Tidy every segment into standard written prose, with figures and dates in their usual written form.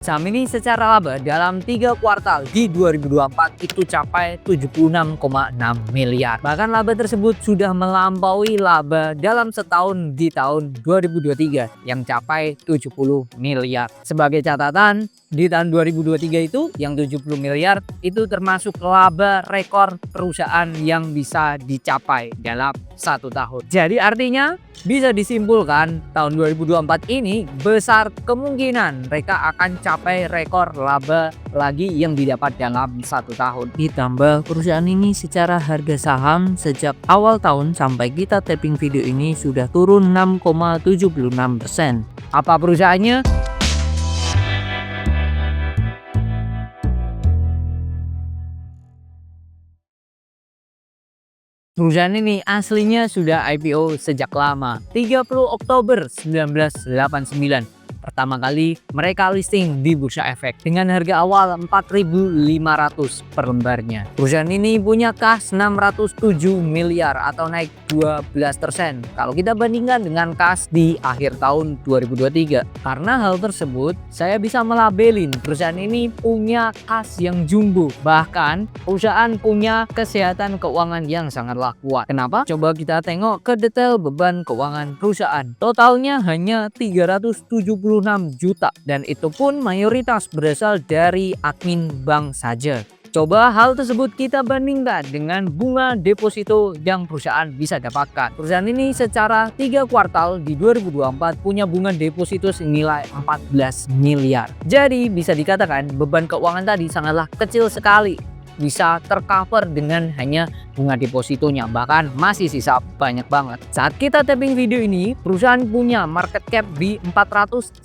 Saham ini secara laba dalam 3 kuartal di 2024 itu capai 76,6 miliar. Bahkan laba tersebut sudah melampaui laba dalam setahun di tahun 2023 yang capai 70 miliar. Sebagai catatan, di tahun 2023 itu yang 70 miliar itu termasuk laba rekor perusahaan yang bisa dicapai dalam 1 tahun. Jadi artinya bisa disimpulkan tahun 2024 ini besar kemungkinan mereka akan capai rekor laba lagi yang didapat dalam 1 tahun. Ditambah perusahaan ini secara harga saham sejak awal tahun sampai kita taping video ini sudah turun 6,76%. Apa perusahaannya? Perusahaan ini aslinya sudah IPO sejak lama, 30 Oktober 1989. Pertama kali mereka listing di Bursa Efek dengan harga awal 4.500 per lembarnya. Perusahaan ini punya kas 607 miliar atau naik 12% kalau kita bandingkan dengan kas di akhir tahun 2023. Karena hal tersebut, saya bisa melabelin perusahaan ini punya kas yang jumbo. Bahkan perusahaan punya kesehatan keuangan yang sangatlah kuat. Kenapa? Coba kita tengok ke detail beban keuangan perusahaan. Totalnya hanya 376 juta dan itu pun mayoritas berasal dari admin bank saja. Coba hal tersebut kita bandingkan dengan bunga deposito yang perusahaan bisa dapatkan. Perusahaan ini secara 3 kuartal di 2024 punya bunga deposito senilai 14 miliar. Jadi bisa dikatakan beban keuangan tadi sangatlah kecil sekali, bisa tercover dengan hanya bunga depositonya, bahkan masih sisa banyak banget. Saat kita taping video ini, perusahaan punya market cap di 486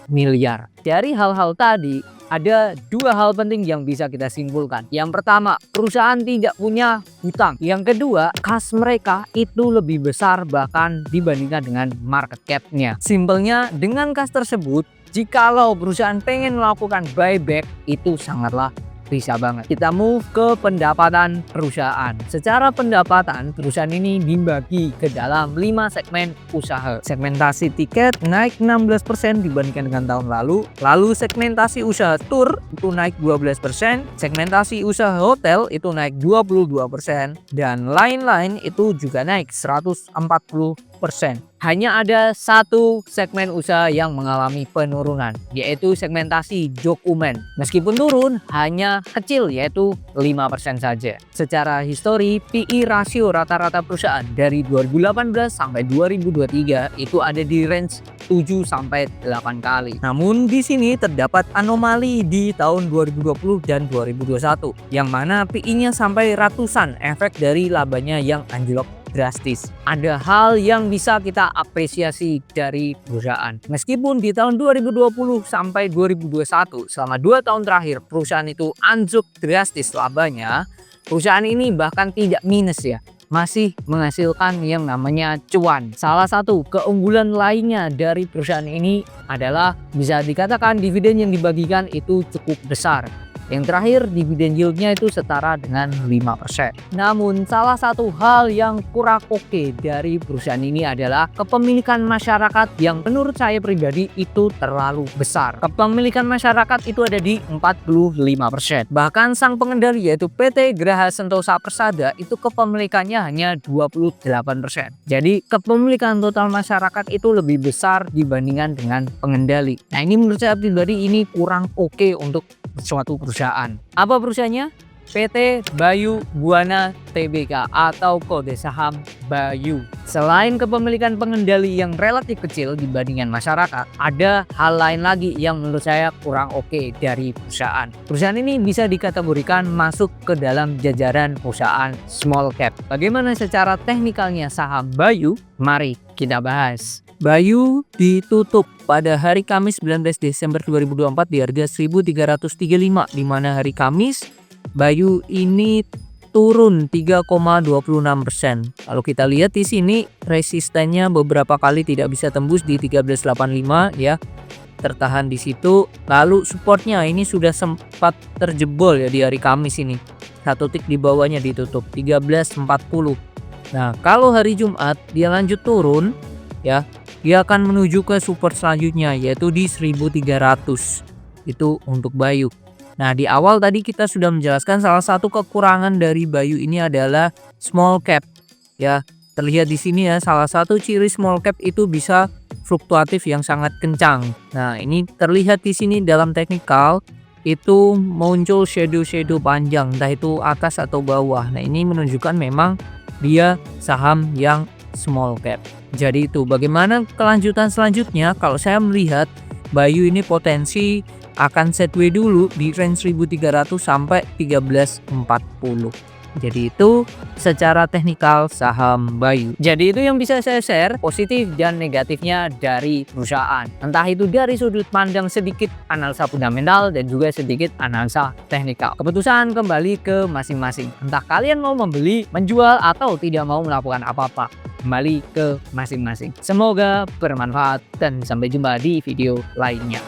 miliar. Dari hal-hal tadi, ada 2 hal penting yang bisa kita simpulkan. Yang pertama, perusahaan tidak punya hutang. Yang kedua, kas mereka itu lebih besar bahkan dibandingkan dengan market cap-nya. Simpelnya, dengan kas tersebut, jikalau perusahaan pengen melakukan buyback, itu sangatlah bisa banget. Kita move ke pendapatan perusahaan. Secara pendapatan, perusahaan ini dibagi ke dalam 5 segmen usaha. Segmentasi tiket naik 16% dibandingkan dengan tahun lalu. Lalu segmentasi usaha tour itu naik 12%. Segmentasi usaha hotel itu naik 22%. Dan lain-lain itu juga naik 140%. Hanya ada 1 segmen usaha yang mengalami penurunan, yaitu segmentasi dokumen. Meskipun turun, hanya kecil, yaitu 5% saja. Secara histori, PE rasio rata-rata perusahaan dari 2018 sampai 2023 itu ada di range 7 sampai 8 kali. Namun di sini terdapat anomali di tahun 2020 dan 2021, yang mana PE-nya sampai ratusan efek dari labanya yang anjlok drastis. Ada hal yang bisa kita apresiasi dari perusahaan. Meskipun di tahun 2020 sampai 2021 selama 2 tahun terakhir perusahaan itu anjlok drastis labanya, perusahaan ini bahkan tidak minus ya, masih menghasilkan yang namanya cuan. Salah satu keunggulan lainnya dari perusahaan ini adalah bisa dikatakan dividen yang dibagikan itu cukup besar. Yang terakhir, dividen yieldnya itu setara dengan 5%. Namun, salah satu hal yang kurang oke dari perusahaan ini adalah kepemilikan masyarakat yang menurut saya pribadi itu terlalu besar. Kepemilikan masyarakat itu ada di 45%. Bahkan sang pengendali yaitu PT Graha Sentosa Persada itu kepemilikannya hanya 28%. Jadi, kepemilikan total masyarakat itu lebih besar dibandingkan dengan pengendali. Nah, ini menurut saya pribadi ini kurang oke untuk suatu perusahaan. Apa perusahaannya? PT Bayu Buana Tbk atau kode saham Bayu. Selain kepemilikan pengendali yang relatif kecil dibandingkan masyarakat, ada hal lain lagi yang menurut saya kurang oke dari perusahaan. Perusahaan ini bisa dikategorikan masuk ke dalam jajaran perusahaan small cap. Bagaimana secara teknikalnya saham Bayu? Mari kita bahas. Bayu ditutup pada hari Kamis 19 Desember 2024 di harga 1.335, di mana hari Kamis Bayu ini turun 3,26%. Kalau kita lihat di sini resistennya beberapa kali tidak bisa tembus di 1385 ya. Tertahan di situ. Lalu supportnya ini sudah sempat terjebol ya di hari Kamis ini. 1 tick di bawahnya ditutup 1340. Nah, kalau hari Jumat dia lanjut turun ya dia akan menuju ke support selanjutnya yaitu di 1300. Itu untuk Bayu. Nah, di awal tadi kita sudah menjelaskan salah satu kekurangan dari Bayu ini adalah small cap. Ya, terlihat di sini ya, salah satu ciri small cap itu bisa fluktuatif yang sangat kencang. Nah, ini terlihat di sini dalam teknikal itu muncul shadow panjang, entah itu atas atau bawah. Nah, ini menunjukkan memang dia saham yang small cap. Jadi itu bagaimana kelanjutan selanjutnya? Kalau saya melihat Bayu ini potensi akan sideways dulu di range 1300 sampai 1340. Jadi itu secara teknikal saham Bayu. Jadi itu yang bisa saya share positif dan negatifnya dari perusahaan. Entah itu dari sudut pandang sedikit analisa fundamental dan juga sedikit analisa teknikal. Keputusan kembali ke masing-masing. Entah kalian mau membeli, menjual atau tidak mau melakukan apa-apa. Kembali ke masing-masing. Semoga bermanfaat dan sampai jumpa di video lainnya.